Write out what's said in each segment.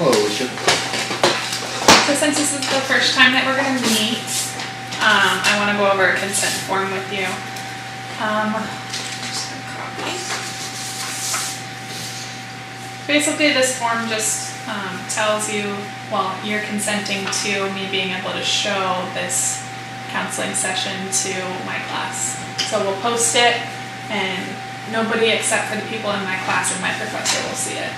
Hello, Alicia. So since this is the first time that we're going to meet, I want to go over a consent form with you. Just gonna copy. Basically, this form just tells you, well, you're consenting to me being able to show this counseling session to my class. So we'll post it, and nobody except for the people in my class and my professor will see it.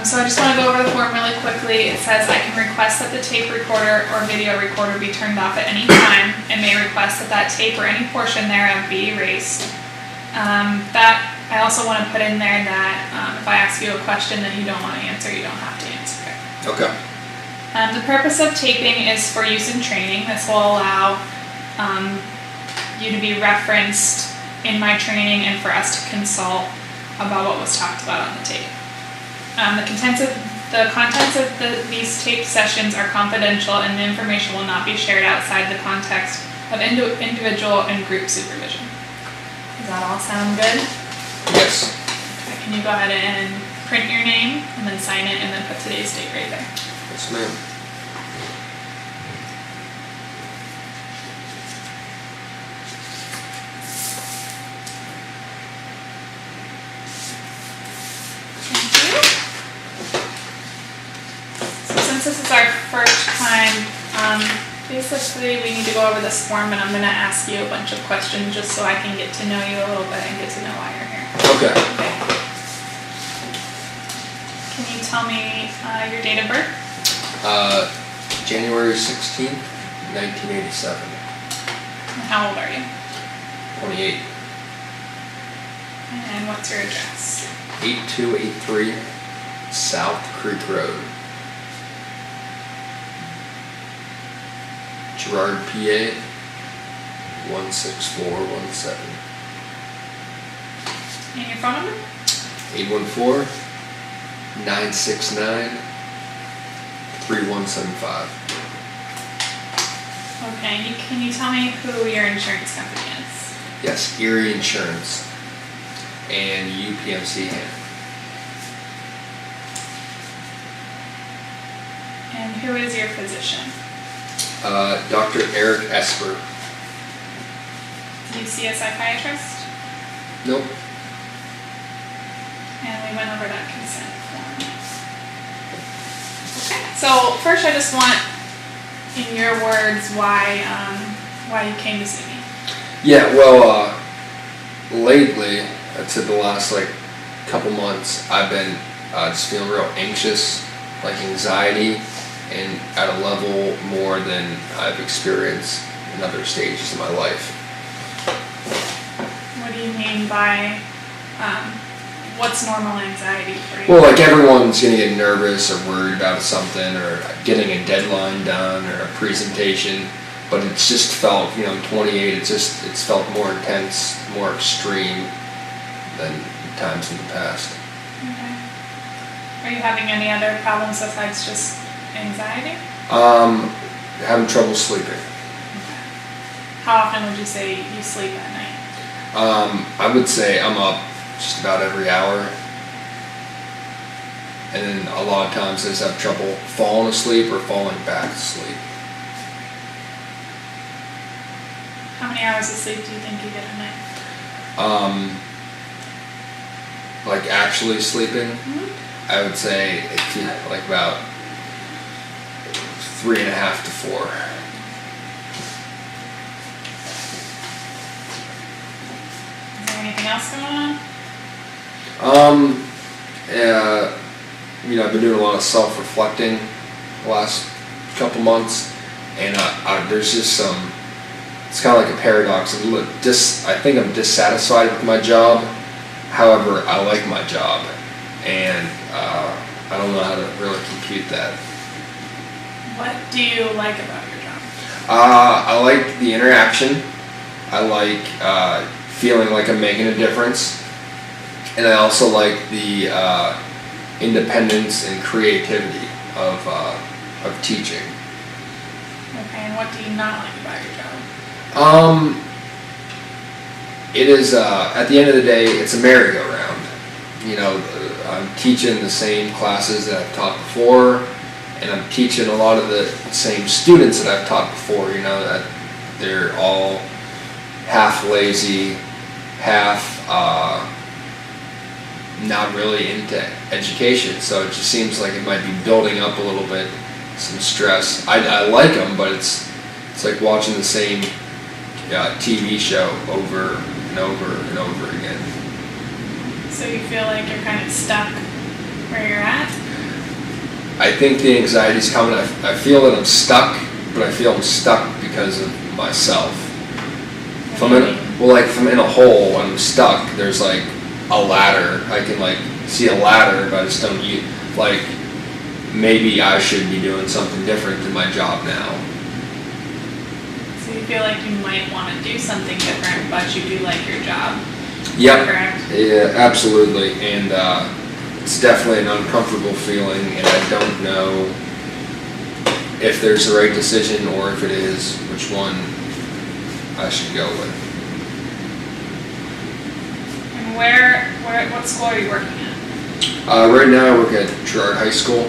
So I just want to go over the form really quickly. It says I can request that the tape recorder or video recorder be turned off at any time, and may request that tape or any portion thereof be erased. That I also want to put in there that if I ask you a question that you don't want to answer, you don't have to answer it. Okay. The purpose of taping is for use in training. This will allow you to be referenced in my training and for us to consult about what was talked about on the tape. The contents of these tape sessions are confidential, and the information will not be shared outside the context of individual and group supervision. Does that all sound good? Yes. Okay, can you go ahead and print your name and then sign it and then put today's date right there? Yes, ma'am. This is our first time. Basically, we need to go over this form, and I'm going to ask you a bunch of questions just so I can get to know you a little bit and get to know why you're here. Okay. Okay. Can you tell me your date of birth? January 16th, 1987. And how old are you? 28. And what's your address? 8283 South Creek Road. Gerard, PA 16417. And your phone number? 814-969-3175. Okay. And can you tell me who your insurance company is? Yes, Erie Insurance and UPMC Hand. And who is your physician? Dr. Eric Esper. Do you see a psychiatrist? Nope. And we went over that consent form. Okay. So first, I just want, in your words, why you came to see me. Yeah. Well, lately, I'd say the last couple months, I've been just feeling real anxious, anxiety. And at a level more than I've experienced in other stages of my life. What do you mean by what's normal anxiety for you? Well, everyone's going to get nervous or worried about something or getting a deadline done or a presentation, but it's just felt, 28, it's felt more intense, more extreme than times in the past. Okay. Are you having any other problems besides just anxiety? Having trouble sleeping. Okay. How often would you say you sleep at night? I would say I'm up just about every hour. And then a lot of times I just have trouble falling asleep or falling back to sleep. How many hours of sleep do you think you get a night? Actually sleeping, I would say about 3.5 to 4. Is there anything else going on? I've been doing a lot of self-reflecting the last couple months, and there's just it's kind of like a paradox. I think I'm dissatisfied with my job. However, I like my job, and I don't know how to really compute that. What do you like about your job? I like the interaction. I like feeling like I'm making a difference. And I also like the independence and creativity of teaching. Okay, and what do you not like about your job? It is, at the end of the day, it's a merry-go-round. I'm teaching the same classes that I've taught before, and I'm teaching a lot of the same students that I've taught before, you know, that they're all half lazy, half not really into education, so it just seems like it might be building up a little bit, some stress. I like them, but it's like watching the same TV show over and over and over again. So you feel like you're kind of stuck where you're at? I think the anxiety's coming. I feel that I'm stuck, but I feel I'm stuck because of myself. If I'm in a hole and I'm stuck, there's like a ladder. I can like see a ladder, but I just don't use, like, maybe I should be doing something different in my job now. So you feel like you might want to do something different, but you do like your job? Yep. Correct? Yeah, absolutely. And it's definitely an uncomfortable feeling, and I don't know if there's the right decision, or if it is, which one I should go with. And what school are you working at? Right now I work at Girard High School.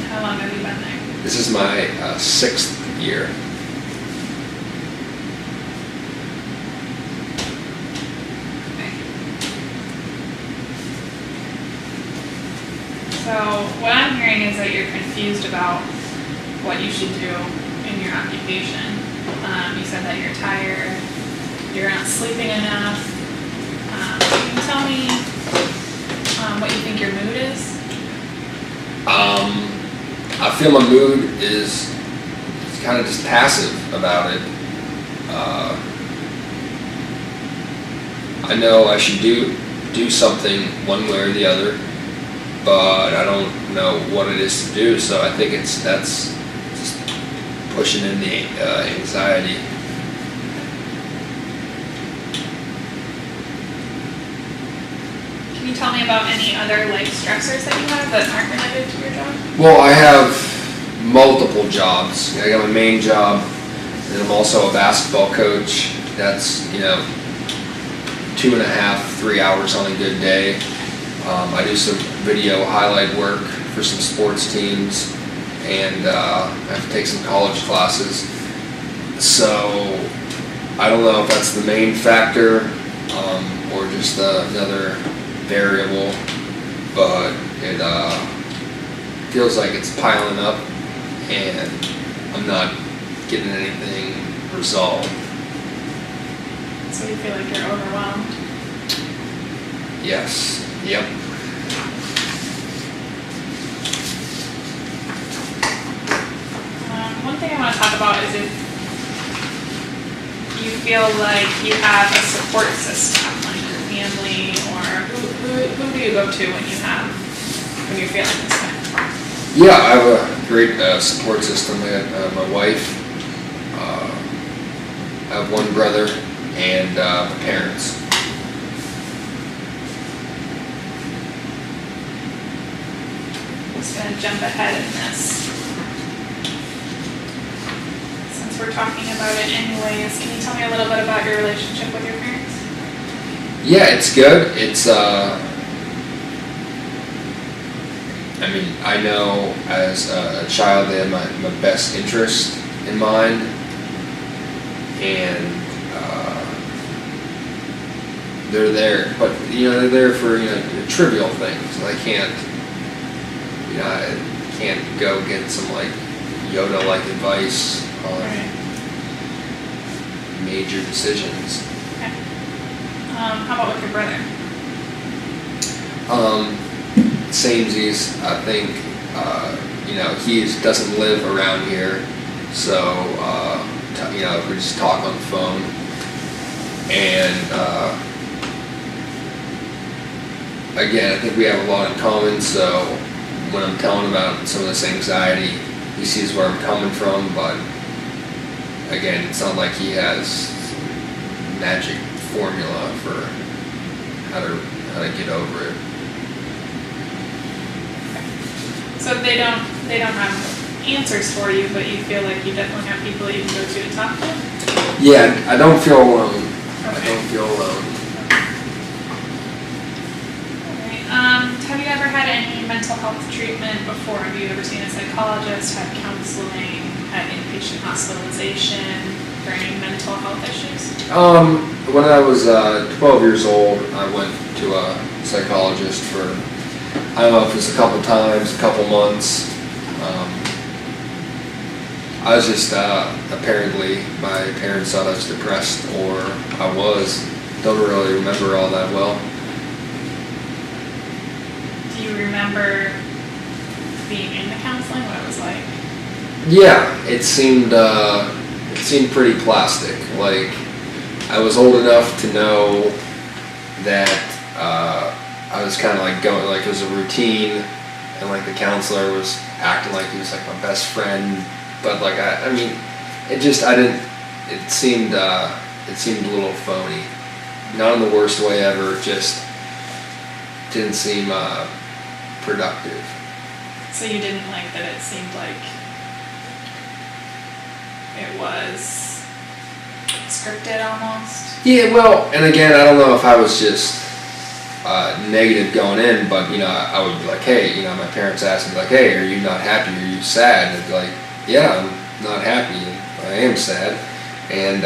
How long have you been there? This is my 6th year. So what I'm hearing is that you're confused about what you should do in your occupation. You said that you're tired, you're not sleeping enough. Can you tell me what you think your mood is? I feel my mood is kind of just passive about it. I know I should do something one way or the other, but I don't know what it is to do, so I think that's just pushing in the anxiety. Can you tell me about any other life stressors that you have that aren't related to your job? Well, I have multiple jobs. I got my main job, and I'm also a basketball coach. That's, 2.5, 3 hours on a good day. I do some video highlight work for some sports teams, and I have to take some college classes. So I don't know if that's the main factor, or just another variable, but it feels like it's piling up, and I'm not getting anything resolved. So you feel like you're overwhelmed? Yes. Yep. One thing I want to talk about is if you feel like you have a support system, like your family, or who do you go to when you're feeling this way? Yeah, I have a great support system. I have my wife, I have one brother, and my parents. I'm just going to jump ahead in this. Since we're talking about it anyways, can you tell me a little bit about your relationship with your parents? Yeah, it's good. It's I know as a child they had my best interest in mind, and they're there, but they're there for trivial things. I can't go get some like Yoda-like advice on major decisions. Okay. How about with your brother? Samesies, I think, he doesn't live around here, so, we just talk on the phone, and, again, I think we have a lot in common, so when I'm telling about some of this anxiety, he sees where I'm coming from, but, again, it's not like he has magic formula for how to get over it. So they don't have answers for you, but you feel like you definitely have people you can go to talk to? Yeah, I don't feel alone. Okay. I don't feel alone. Alright, have you ever had health treatment before? Have you ever seen a psychologist, had counseling, had inpatient hospitalization for any mental health issues? When I was 12 years old, I went to a psychologist for, I don't know if it was a couple times, a couple months. I was just, apparently, my parents thought I was depressed, or I was. Don't really remember all that well. Do you remember being in the counseling, what it was like? Yeah, it seemed pretty plastic. Like, I was old enough to know that I was kind of like going, like it was a routine, and like the counselor was acting like he was like my best friend, but like I mean, it seemed a little phony. Not in the worst way ever, just didn't seem productive. So you didn't like that it seemed like it was scripted almost? Yeah, well, and again, I don't know if I was just negative going in, but you know, I would be like, hey, you know, my parents asked me like, hey, are you not happy? Are you sad? And I'd be like, yeah, I'm not happy. I am sad. And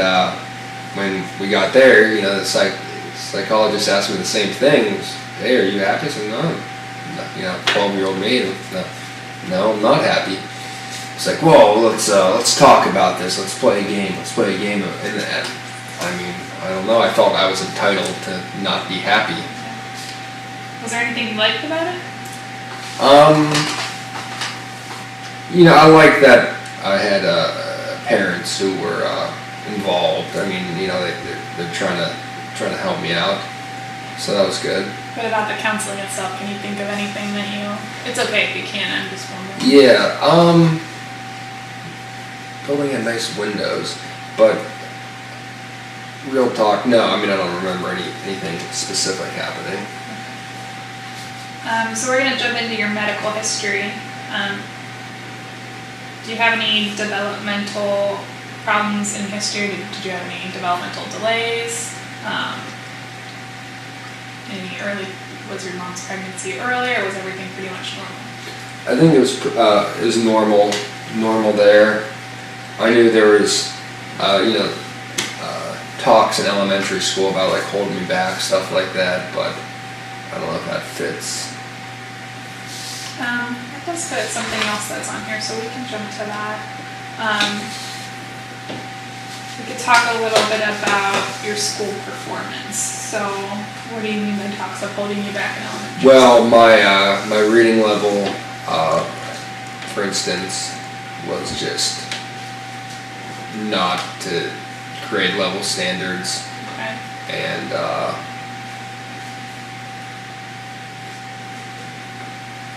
when we got there, you know, the psychologist asked me the same thing. It was, hey, are you happy? I said, no. You know, 12-year-old me, no, I'm not happy. It's like, whoa, let's talk about this. Let's play a game. And I mean, I don't know. I felt I was entitled to not be happy. Was there anything you liked about it? You know, I like that I had parents who were involved. I mean, you know, they're trying to help me out. So that was good. What about the counseling itself? Can you think of anything that it's okay if you can't, I'm just wondering. Yeah, building had nice windows, but real talk, no, I mean, I don't remember anything specific happening. So we're going to jump into your medical history. Do you have any developmental problems in history? Did you have any developmental delays? Was your mom's pregnancy early, or was everything pretty much normal? I think it was normal there. I knew there was, talks in elementary school about like holding me back, stuff like that, but I don't know if that fits. That does fit something else that's on here, so we can jump to that. We could talk a little bit about your school performance. So, what do you mean by talks of holding you back in elementary? Well, my reading level, for instance, was just not to grade level standards. Okay. And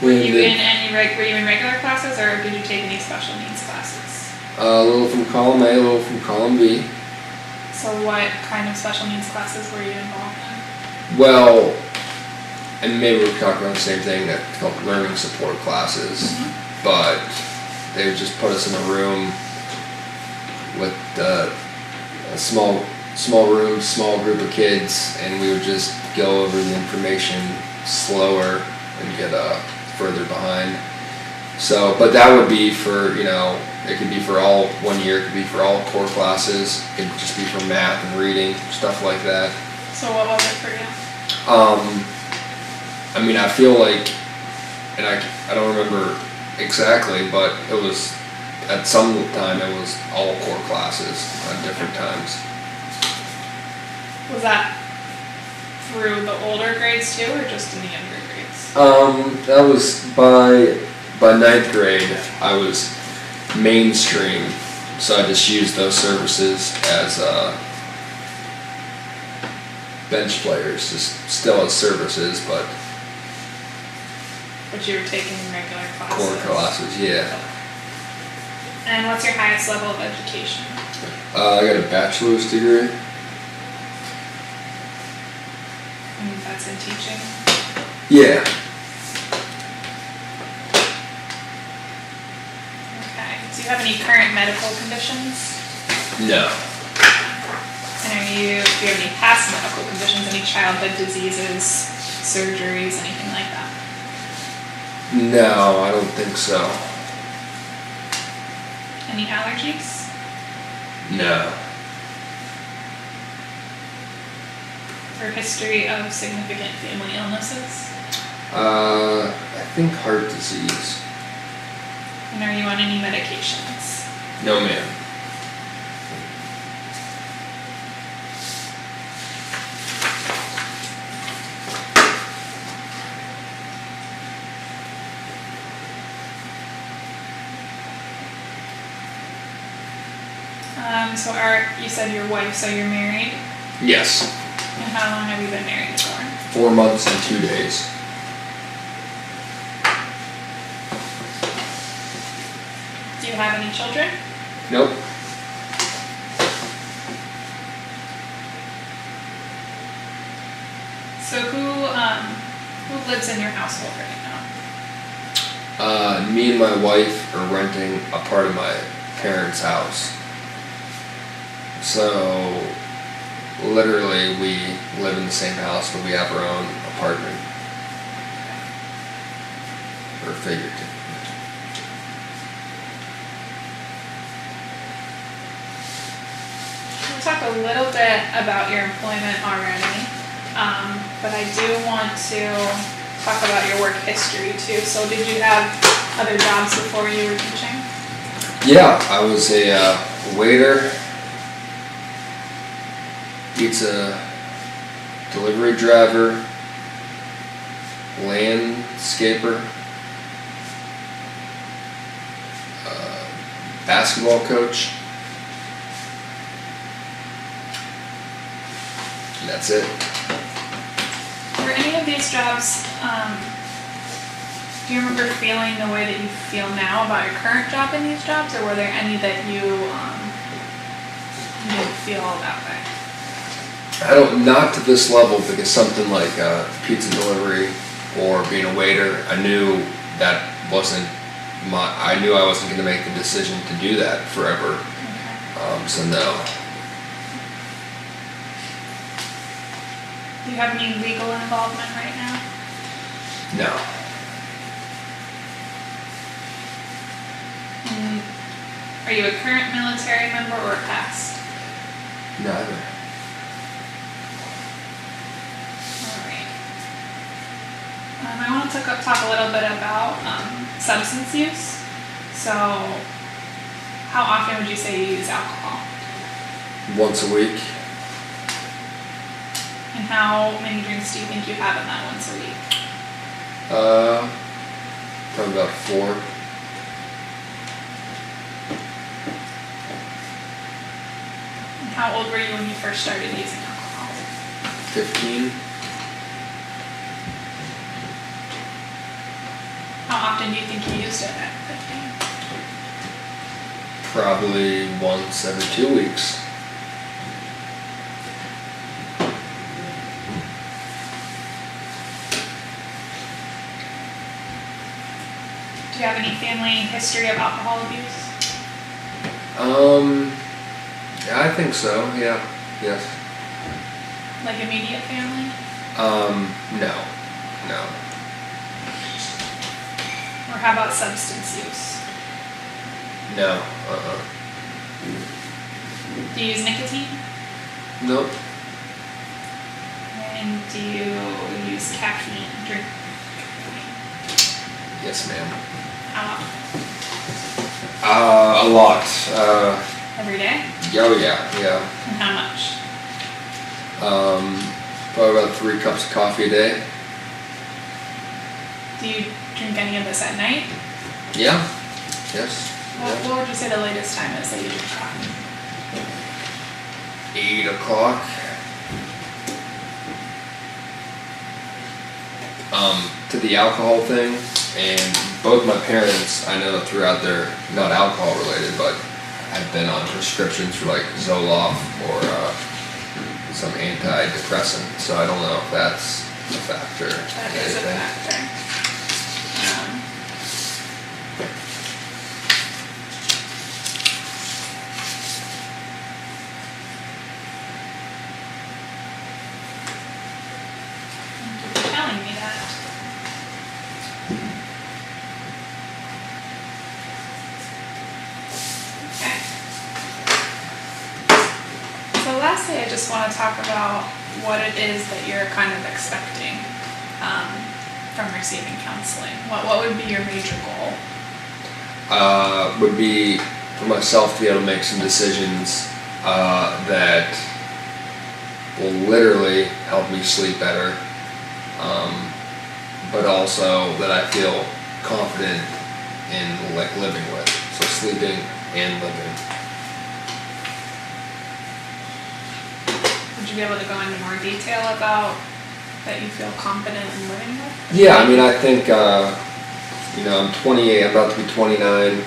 were you in regular classes, or did you take any special needs classes? A little from column A, a little from column B. So what kind of special needs classes were you involved in? Well, and maybe we're talking about the same thing, that called learning support classes, but they would just put us in a room with a small room, small group of kids, and we would just go over the information slower and get further behind. So, but that would be for, you know, it could be for all 1 year, it could be for all core classes, it could just be for math and reading, stuff like that. So what was it for you? I mean, I feel like, and I don't remember exactly, but it was, at some time, it was all core classes at different times. Was that through the older grades too, or just in the younger grades? That was by ninth grade, I was mainstream, so I just used those services as bench players, just still as services, but you were taking regular classes? Core classes, yeah. And what's your highest level of education? I got a bachelor's degree. And that's in teaching? Yeah. Okay. Do you have any current medical conditions? No. And do you have any past medical conditions, any childhood diseases, surgeries, anything like that? No, I don't think so. Any allergies? No. Or history of significant family illnesses? I think heart disease. And are you on any medications? No, ma'am. So you said your wife, so you're married? Yes. And how long have you been married for? 4 months and 2 days. Do you have any children? Nope. So who lives in your household right now? Me and my wife are renting a part of my parents' house. So, literally, we live in the same house, but we have our own apartment. Or figurative. We talked a little bit about your employment already, but I do want to talk about your work history too. So did you have other jobs before you were teaching? Yeah, I was a waiter, pizza delivery driver, landscaper, basketball coach. And that's it. Were any of these jobs, do you remember feeling the way that you feel now about your current job in these jobs, or were there any that you didn't feel that way? I don't, not to this level, because something like pizza delivery or being a waiter, I knew that wasn't I knew I wasn't going to make the decision to do that forever. Okay. So no. Do you have any legal involvement right now? No. Are you a current military member or a past? Neither. Alright. I want to talk a little bit about substance use. So, how often would you say you use alcohol? Once a week. And how many drinks do you think you have in that once a week? Probably about 4. And how old were you when you first started using alcohol? 15. How often do you think you used it at 15? Probably once every 2 weeks. Do you have any family history of alcohol abuse? Yeah, I think so, yeah, yes. Like immediate family? No. Or how about substance use? No, Do you use nicotine? Nope. And do you use caffeine? Drink caffeine? Yes, ma'am. How often? A lot. Every day? Oh yeah. And how much? Probably about 3 cups of coffee a day. Do you drink any of this at night? Yeah. Yes. What would you say the latest time is that you drink coffee? 8 o'clock. To the alcohol thing, and both my parents, I know throughout their, not alcohol related, but have been on prescriptions for like Zoloft or some antidepressant, so I don't know if that's a factor. That is a factor. Thank you for telling me that. just wanna talk about what it is that you're kind of expecting, from receiving counseling. What would be your major goal? Would be for myself to be able to make some decisions that will literally help me sleep better, but also that I feel confident in like living with. So sleeping and living. Would you be able to go into more detail about that you feel confident in living with? Yeah, I mean, I think, I'm 28, I'm about to be 29.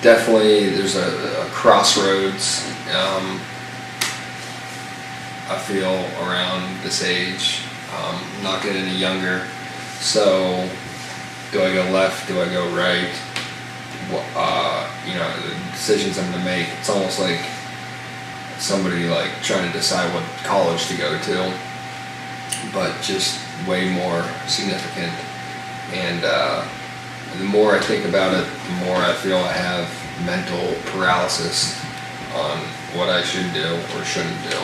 Definitely, there's a crossroads, I feel, around this age. Not getting any younger. So, do I go left? Do I go right? The decisions I'm gonna make. It's almost like somebody like trying to decide what college to go to, but just way more significant. And the more I think about it, the more I feel I have mental paralysis on what I should do or shouldn't do.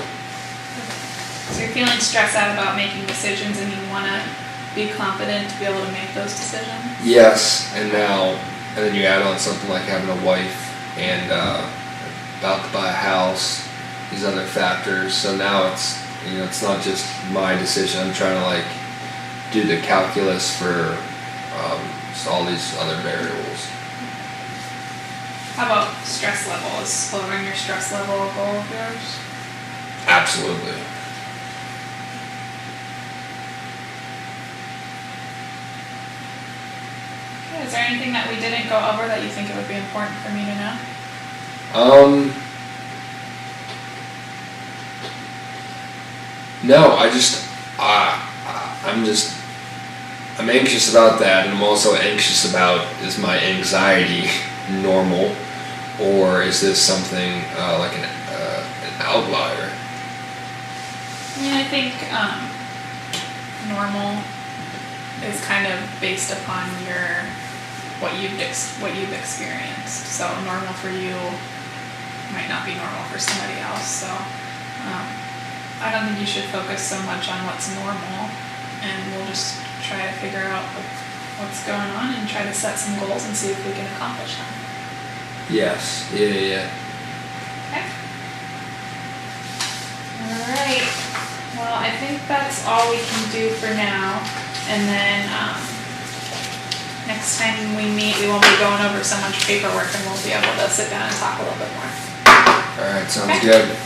So you're feeling stressed out about making decisions and you wanna be confident to be able to make those decisions? Yes, and then you add on something like having a wife and about to buy a house, these other factors. So now it's not just my decision. I'm trying to like do the calculus for all these other variables. How about stress level? Is lowering your stress level a goal of yours? Absolutely. Okay, is there anything that we didn't go over that you think it would be important for me to know? No, I'm anxious about that, and I'm also anxious about, is my anxiety normal, or is this something like an outlier? I mean, I think normal is kind of based upon what you've experienced. So normal for you might not be normal for somebody else. So I don't think you should focus so much on what's normal, and we'll just try to figure out what's going on and try to set some goals and see if we can accomplish them. Yes. Yeah. Okay. All right. Well, I think that's all we can do for now. And then next time we meet, we won't be going over so much paperwork, and we'll be able to sit down and talk a little bit more. All right. Sounds Okay. good.